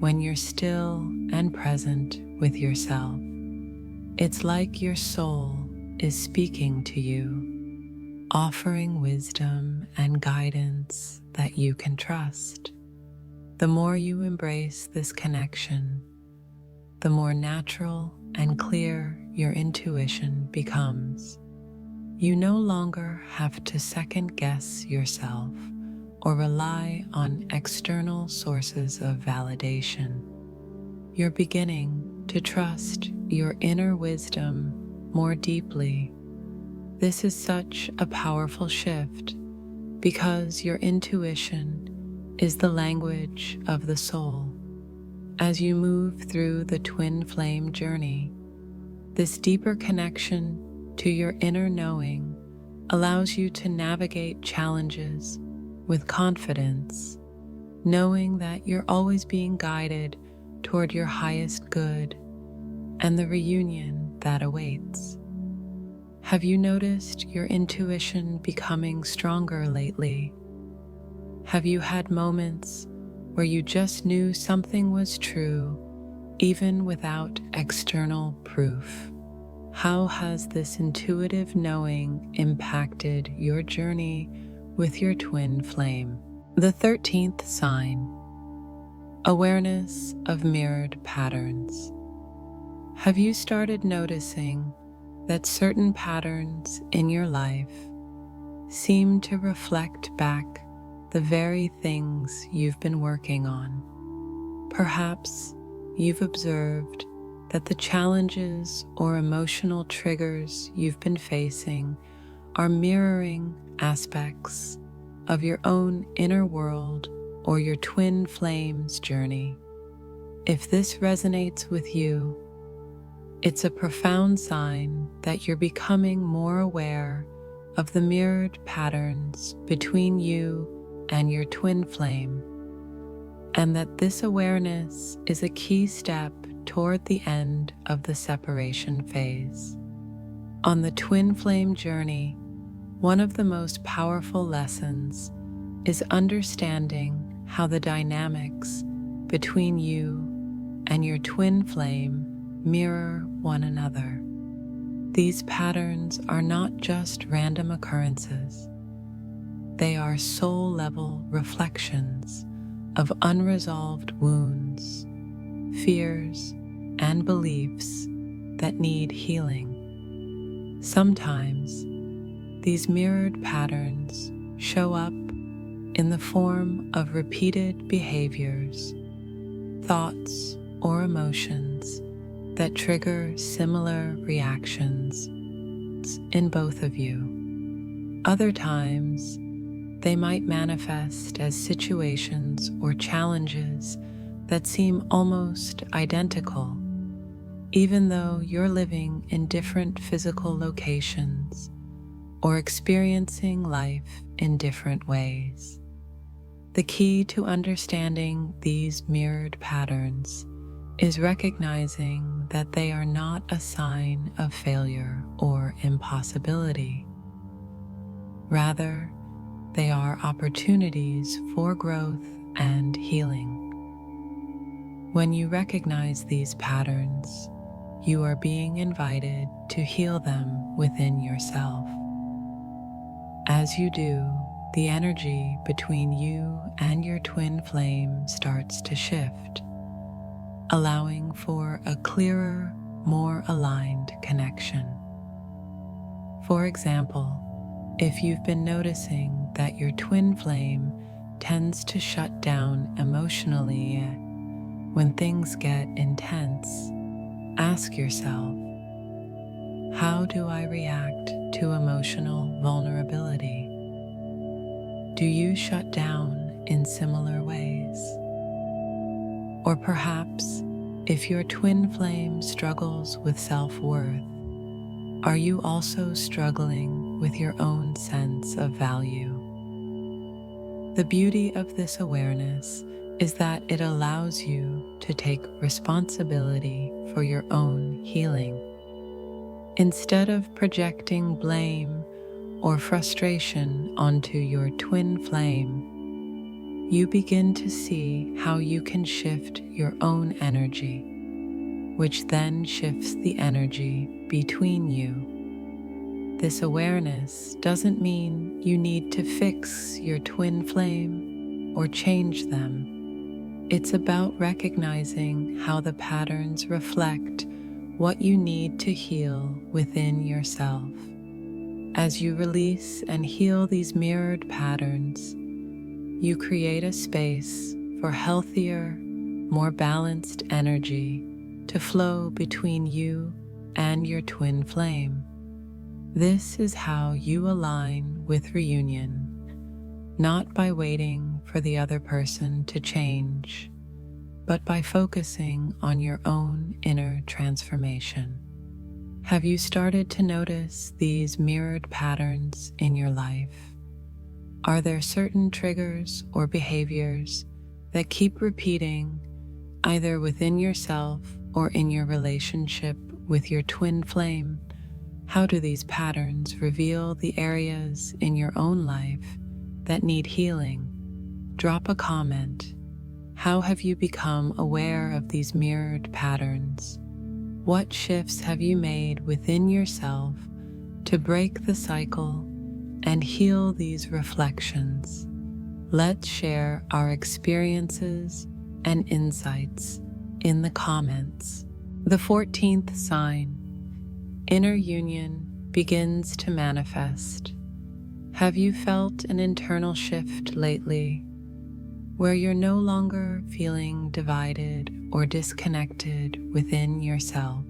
when you're still and present with yourself. It's like your soul is speaking to you, offering wisdom and guidance that you can trust. The more you embrace this connection, the more natural and clear your intuition becomes. You no longer have to second guess yourself or rely on external sources of validation. You're beginning to trust your inner wisdom more deeply. This is such a powerful shift because your intuition is the language of the soul. As you move through the twin flame journey, this deeper connection to your inner knowing allows you to navigate challenges with confidence, knowing that you're always being guided toward your highest good and the reunion that awaits. Have you noticed your intuition becoming stronger lately? Have you had moments where you just knew something was true, even without external proof? How has this intuitive knowing impacted your journey with your twin flame? The 13th sign, awareness of mirrored patterns. Have you started noticing that certain patterns in your life seem to reflect back the very things you've been working on? Perhaps you've observed that the challenges or emotional triggers you've been facing are mirroring aspects of your own inner world or your twin flames journey. If this resonates with you, it's a profound sign that you're becoming more aware of the mirrored patterns between you and your twin flame, and that this awareness is a key step toward the end of the separation phase. On the twin flame journey, one of the most powerful lessons is understanding how the dynamics between you and your twin flame mirror one another. These patterns are not just random occurrences. They are soul-level reflections of unresolved wounds, fears, and beliefs that need healing. Sometimes, these mirrored patterns show up in the form of repeated behaviors, thoughts, or emotions that trigger similar reactions in both of you. Other times, they might manifest as situations or challenges that seem almost identical, even though you're living in different physical locations or experiencing life in different ways. The key to understanding these mirrored patterns is recognizing that they are not a sign of failure or impossibility. Rather, they are opportunities for growth and healing. When you recognize these patterns, you are being invited to heal them within yourself. As you do, the energy between you and your twin flame starts to shift, allowing for a clearer, more aligned connection. For example, if you've been noticing that your twin flame tends to shut down emotionally when things get intense, ask yourself, how do I react to emotional vulnerability? Do you shut down in similar ways? Or perhaps, if your twin flame struggles with self-worth, are you also struggling with your own sense of value? The beauty of this awareness is that it allows you to take responsibility for your own healing. Instead of projecting blame or frustration onto your twin flame, you begin to see how you can shift your own energy, which then shifts the energy between you. This awareness doesn't mean you need to fix your twin flame or change them. It's about recognizing how the patterns reflect what you need to heal within yourself. As you release and heal these mirrored patterns, you create a space for healthier, more balanced energy to flow between you and your twin flame. This is how you align with reunion, not by waiting for the other person to change, but by focusing on your own inner transformation. Have you started to notice these mirrored patterns in your life? Are there certain triggers or behaviors that keep repeating, either within yourself or in your relationship with your twin flame? How do these patterns reveal the areas in your own life that need healing? Drop a comment. How have you become aware of these mirrored patterns? What shifts have you made within yourself to break the cycle and heal these reflections? Let's share our experiences and insights in the comments. The 14th sign, inner union begins to manifest. Have you felt an internal shift lately where you're no longer feeling divided or disconnected within yourself?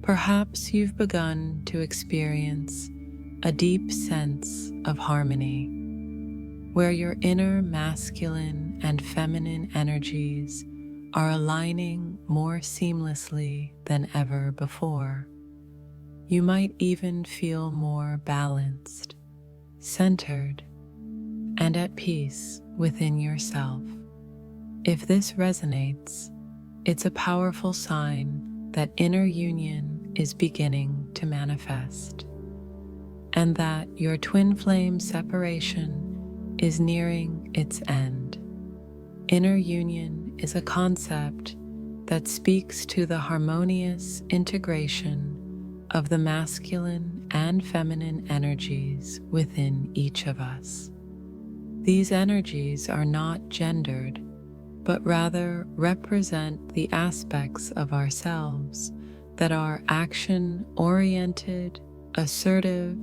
Perhaps you've begun to experience a deep sense of harmony, where your inner masculine and feminine energies are aligning more seamlessly than ever before. You might even feel more balanced, centered, and at peace within yourself. If this resonates, it's a powerful sign that inner union is beginning to manifest, and that your twin flame separation is nearing its end. Inner union is a concept that speaks to the harmonious integration of the masculine and feminine energies within each of us. These energies are not gendered, but rather represent the aspects of ourselves that are action-oriented, assertive,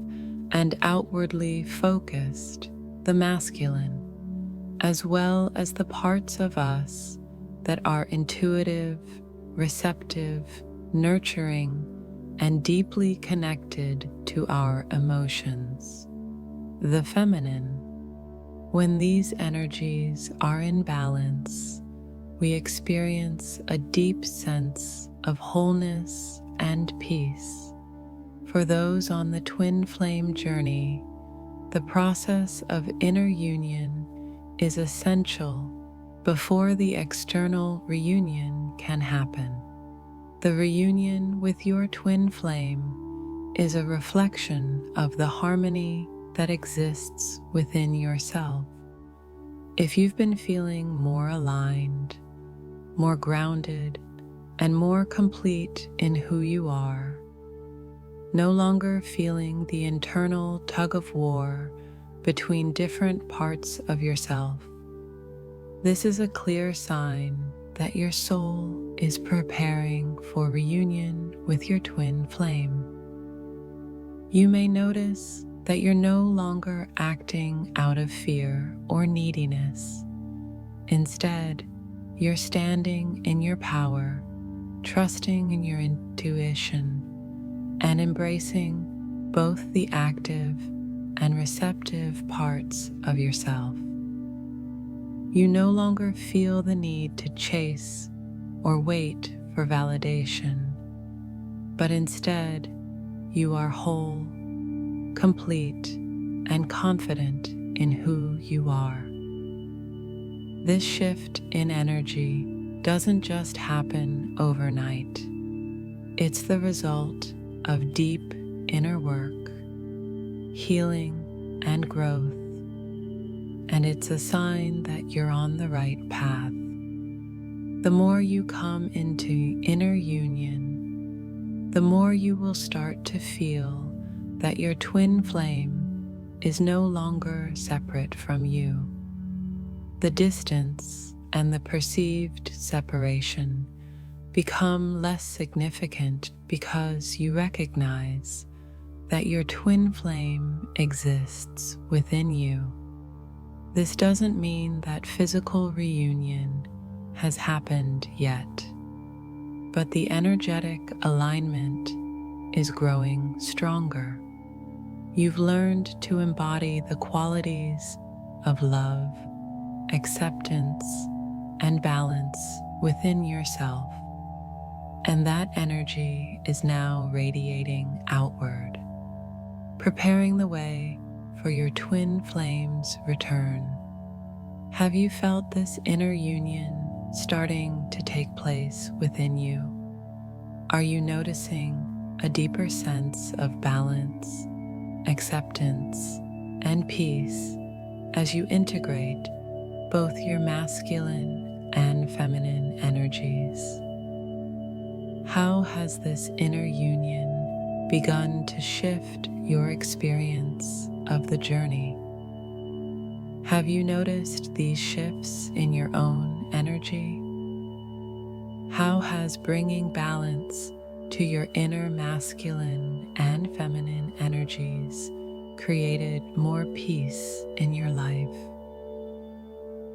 and outwardly focused, the masculine, as well as the parts of us that are intuitive, receptive, nurturing, and deeply connected to our emotions, the feminine. When these energies are in balance, we experience a deep sense of wholeness and peace. For those on the twin flame journey, the process of inner union is essential before the external reunion can happen. The reunion with your twin flame is a reflection of the harmony that exists within yourself. If you've been feeling more aligned, more grounded, and more complete in who you are, no longer feeling the internal tug of war between different parts of yourself, this is a clear sign that your soul is preparing for reunion with your twin flame. You may notice that you're no longer acting out of fear or neediness. Instead, you're standing in your power, trusting in your intuition, and embracing both the active and receptive parts of yourself. You no longer feel the need to chase or wait for validation, but instead, you are whole, complete, and confident in who you are. This shift in energy doesn't just happen overnight. It's the result of deep inner work, healing, and growth, and it's a sign that you're on the right path. The more you come into inner union, the more you will start to feel that your twin flame is no longer separate from you. The distance and the perceived separation become less significant because you recognize that your twin flame exists within you. This doesn't mean that physical reunion has happened yet, but the energetic alignment is growing stronger. You've learned to embody the qualities of love, acceptance, and balance within yourself, and that energy is now radiating outward, preparing the way for your twin flames' return. Have you felt this inner union starting to take place within you? Are you noticing a deeper sense of balance, acceptance, and peace as you integrate both your masculine and feminine energies? How has this inner union begun to shift your experience of the journey? Have you noticed these shifts in your own energy? How has bringing balance to your inner masculine and feminine energies created more peace in your life?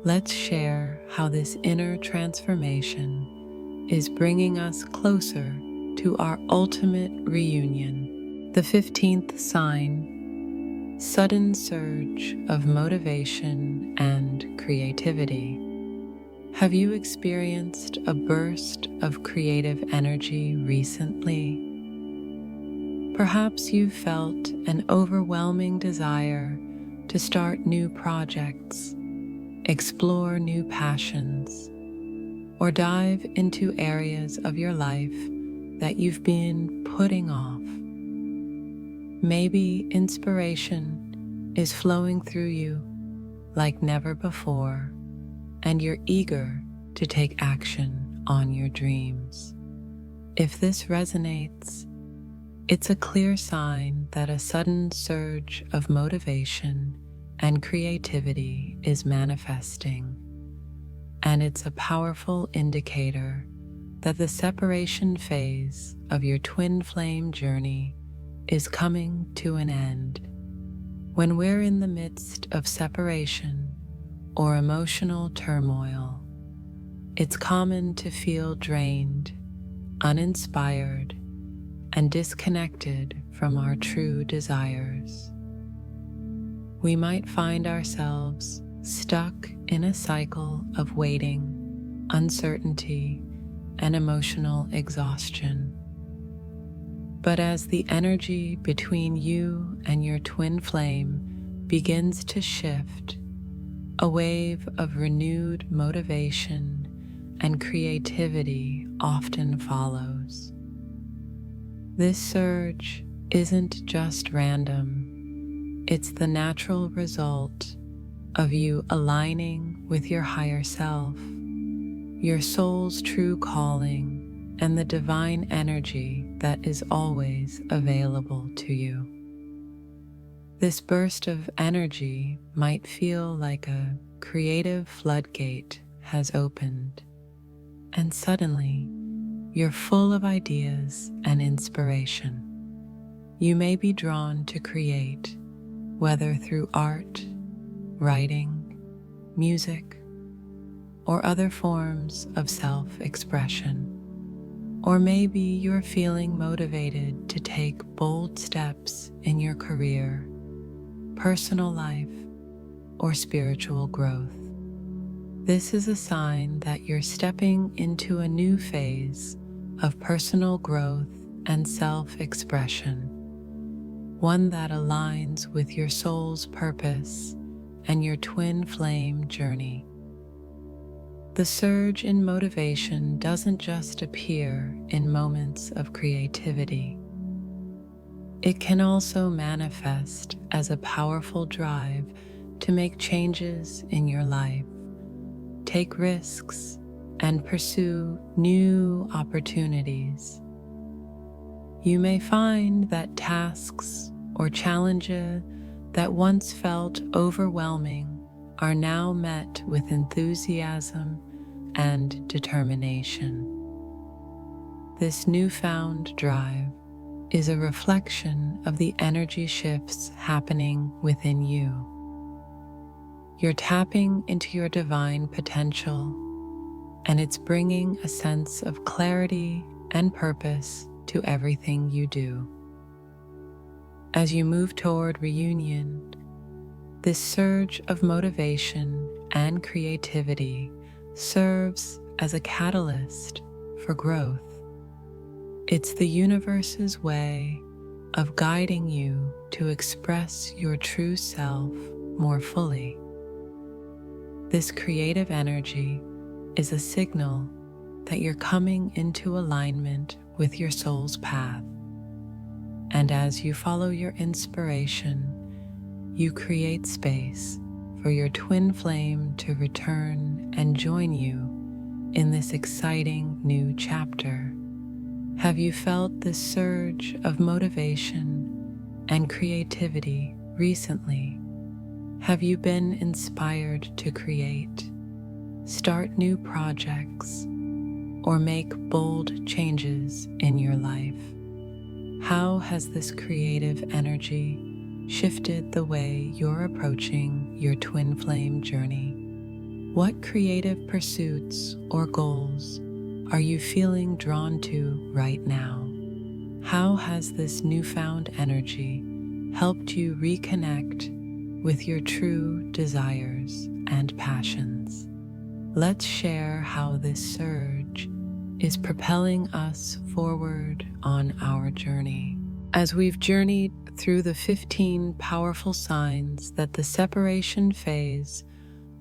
Let's share how this inner transformation is bringing us closer to our ultimate reunion. The 15th sign: sudden surge of motivation and creativity. Have you experienced a burst of creative energy recently? Perhaps you've felt an overwhelming desire to start new projects, explore new passions, or dive into areas of your life that you've been putting off. Maybe inspiration is flowing through you like never before, and you're eager to take action on your dreams. If this resonates, it's a clear sign that a sudden surge of motivation and creativity is manifesting, and it's a powerful indicator that the separation phase of your twin flame journey is coming to an end. When we're in the midst of separation or emotional turmoil, it's common to feel drained, uninspired, and disconnected from our true desires. We might find ourselves stuck in a cycle of waiting, uncertainty, and emotional exhaustion. But as the energy between you and your twin flame begins to shift, a wave of renewed motivation and creativity often follows. This surge isn't just random, it's the natural result of you aligning with your higher self, your soul's true calling, and the divine energy that is always available to you. This burst of energy might feel like a creative floodgate has opened, and suddenly you're full of ideas and inspiration. You may be drawn to create, whether through art, writing, music, or other forms of self-expression. Or maybe you're feeling motivated to take bold steps in your career, personal life, or spiritual growth. This is a sign that you're stepping into a new phase of personal growth and self-expression, one that aligns with your soul's purpose and your twin flame journey. The surge in motivation doesn't just appear in moments of creativity. It can also manifest as a powerful drive to make changes in your life, take risks, and pursue new opportunities. You may find that tasks or challenges that once felt overwhelming are now met with enthusiasm and determination. This newfound drive is a reflection of the energy shifts happening within you. You're tapping into your divine potential, and it's bringing a sense of clarity and purpose to everything you do. As you move toward reunion, this surge of motivation and creativity serves as a catalyst for growth. It's the universe's way of guiding you to express your true self more fully. This creative energy is a signal that you're coming into alignment with your soul's path. And as you follow your inspiration, you create space for your twin flame to return and join you in this exciting new chapter. Have you felt this surge of motivation and creativity recently? Have you been inspired to create, start new projects, or make bold changes in your life? How has this creative energy shifted the way you're approaching your twin flame journey? What creative pursuits or goals are you feeling drawn to right now? How has this newfound energy helped you reconnect with your true desires and passions? Let's share how this surge is propelling us forward on our journey. As we've journeyed through the 15 powerful signs that the separation phase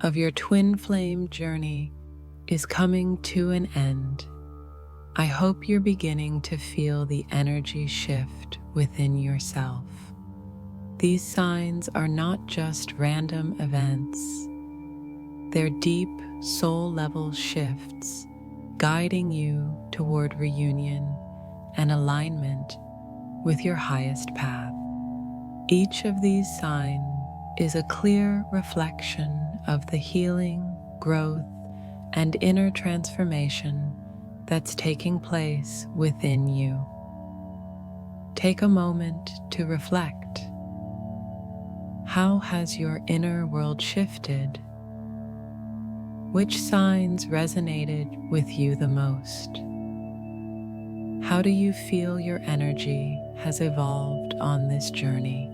of your twin flame journey is coming to an end, I hope you're beginning to feel the energy shift within yourself. These signs are not just random events, they're deep soul-level shifts guiding you toward reunion and alignment with your highest path. Each of these signs is a clear reflection of the healing, growth, and inner transformation that's taking place within you. Take a moment to reflect. How has your inner world shifted? Which signs resonated with you the most? How do you feel your energy has evolved on this journey?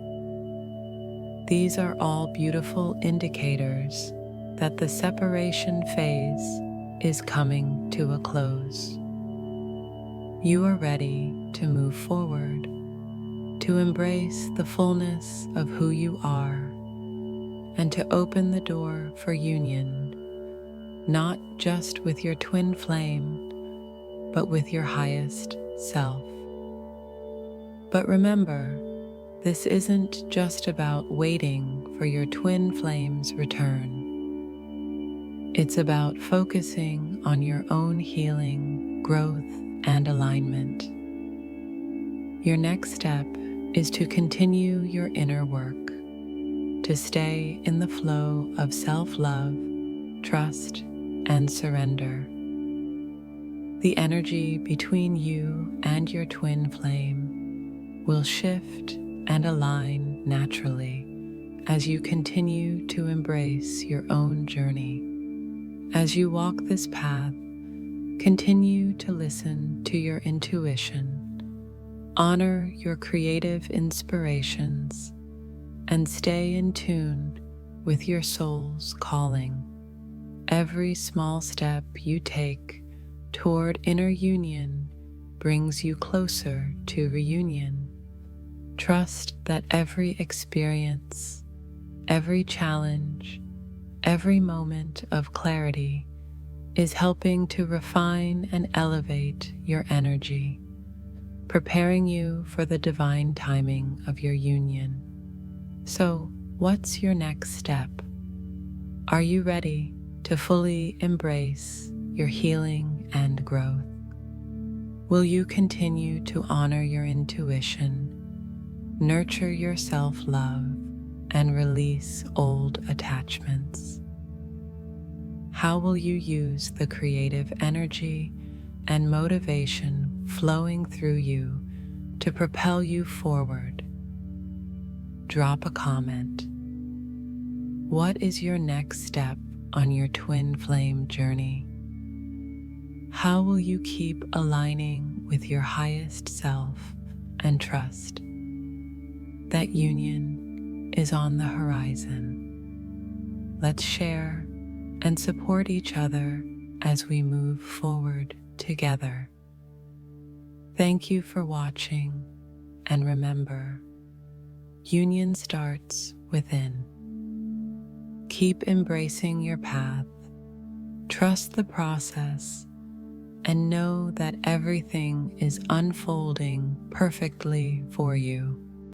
These are all beautiful indicators that the separation phase is coming to a close. You are ready to move forward, to embrace the fullness of who you are, and to open the door for union, not just with your twin flame, but with your highest self. But remember, this isn't just about waiting for your twin flame's return. It's about focusing on your own healing, growth, and alignment. Your next step is to continue your inner work, to stay in the flow of self-love, trust, and surrender. The energy between you and your twin flame will shift and align naturally as you continue to embrace your own journey. As you walk this path, continue to listen to your intuition, honor your creative inspirations, and stay in tune with your soul's calling. Every small step you take toward inner union brings you closer to reunion. Trust that every experience, every challenge, every moment of clarity is helping to refine and elevate your energy, preparing you for the divine timing of your union. So, what's your next step? Are you ready to fully embrace your healing and growth? Will you continue to honor your intuition, nurture your self-love, and release old attachments? How will you use the creative energy and motivation flowing through you to propel you forward? Drop a comment. What is your next step on your twin flame journey? How will you keep aligning with your highest self and trust that union is on the horizon? Let's share and support each other as we move forward together. Thank you for watching, and remember, union starts within. Keep embracing your path, trust the process, and know that everything is unfolding perfectly for you.